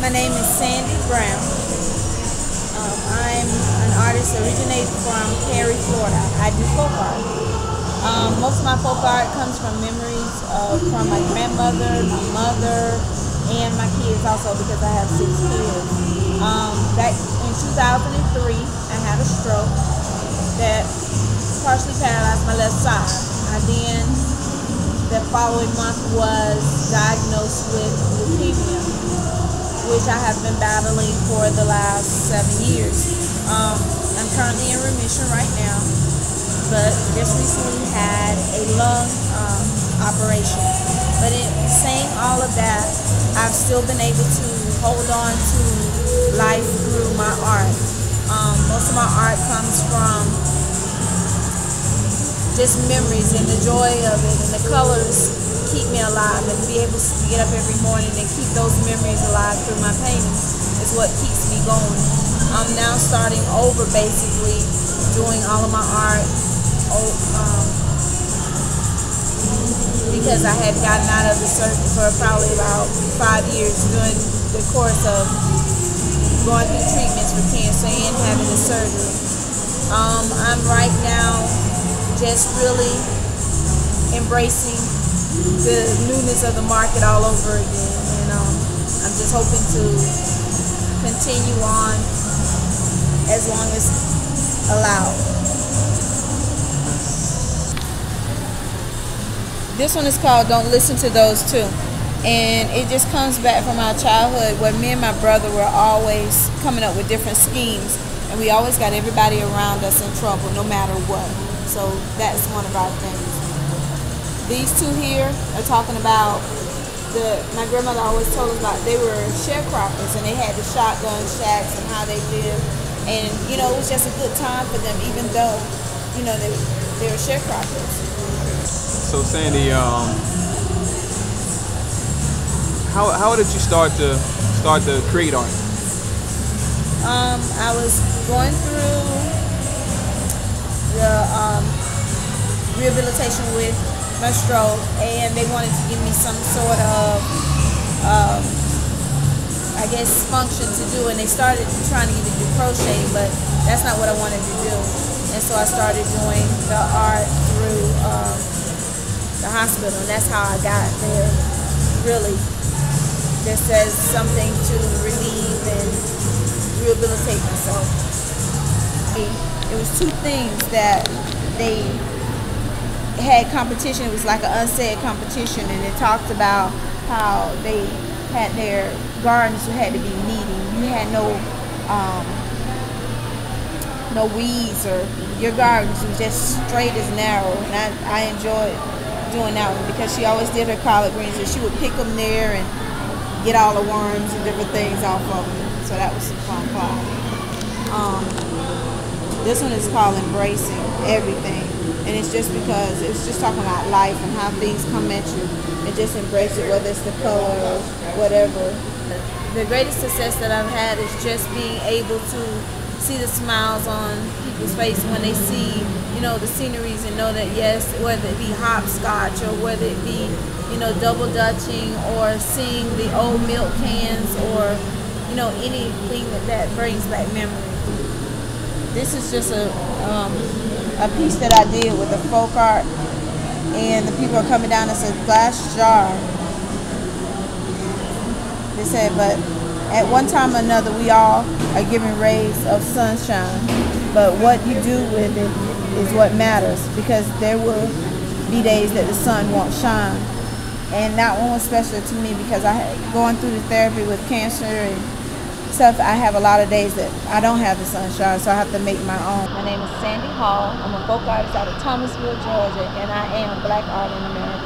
My name is Sandy Brown. I'm an artist originated from Cary, Florida. I do folk art. Most of my folk art comes from memories from my grandmother, my mother, and my kids also, because I have 6 kids. Back in 2003, I had a stroke that partially paralyzed my left side. The following month was diagnosed with leukemia, which I have been battling for the last 7 years. I'm currently in remission right now, but just recently had a lung operation. But in saying all of that, I've still been able to hold on to life through my art. Most of my art comes from just memories and the joy of it, and the colors keep me alive, and be able to get up every morning and keep those memories alive through my paintings is what keeps me going. I'm now starting over, basically doing all of my art because I had gotten out of the surgery for probably about 5 years during the course of going through treatments for cancer and having the surgery. I'm right now just really embracing the newness of the market all over again, and I'm just hoping to continue on as long as allowed. This one is called Don't Listen to Those Two, and it just comes back from our childhood where me and my brother were always coming up with different schemes, and we always got everybody around us in trouble no matter what. So that's one of our things. These two here are talking about my grandmother always told us about, they were sharecroppers, and they had the shotgun shacks and how they lived, and it was just a good time for them, even though they were sharecroppers. So Sandy, how did you start to create art? I was going through the rehabilitation with my stroke, and they wanted to give me some sort of I guess function to do, and they started trying to get me to do crocheting, but that's not what I wanted to do. And so I started doing the art through the hospital, and that's how I got there, really, just as something to relieve and rehabilitate myself. It was 2 things that they had competition. It was like an unsaid competition, and it talked about how they had their gardens had to be needy. You had no weeds, or your gardens was just straight as narrow. And I enjoyed doing that one because she always did her collard greens, and she would pick them there and get all the worms and different things off of them. So that was some fun part. This one is called Embracing Everything, and it's just because it's just talking about life and how things come at you, and just embrace it, whether it's the color or whatever. The greatest success that I've had is just being able to see the smiles on people's faces when they see, the sceneries, and know that yes, whether it be hopscotch or whether it be, double dutching, or seeing the old milk cans, or, anything that brings back memories. This is just a piece that I did with the folk art, and the people are coming down. It's a glass jar. They said, but at one time or another, we all are given rays of sunshine, but what you do with it is what matters, because there will be days that the sun won't shine. And that one was special to me because going through the therapy with cancer and stuff, I have a lot of days that I don't have the sunshine, so I have to make my own. My name is Sandy Hall. I'm a folk artist out of Thomasville, Georgia, and I am Black Art in America.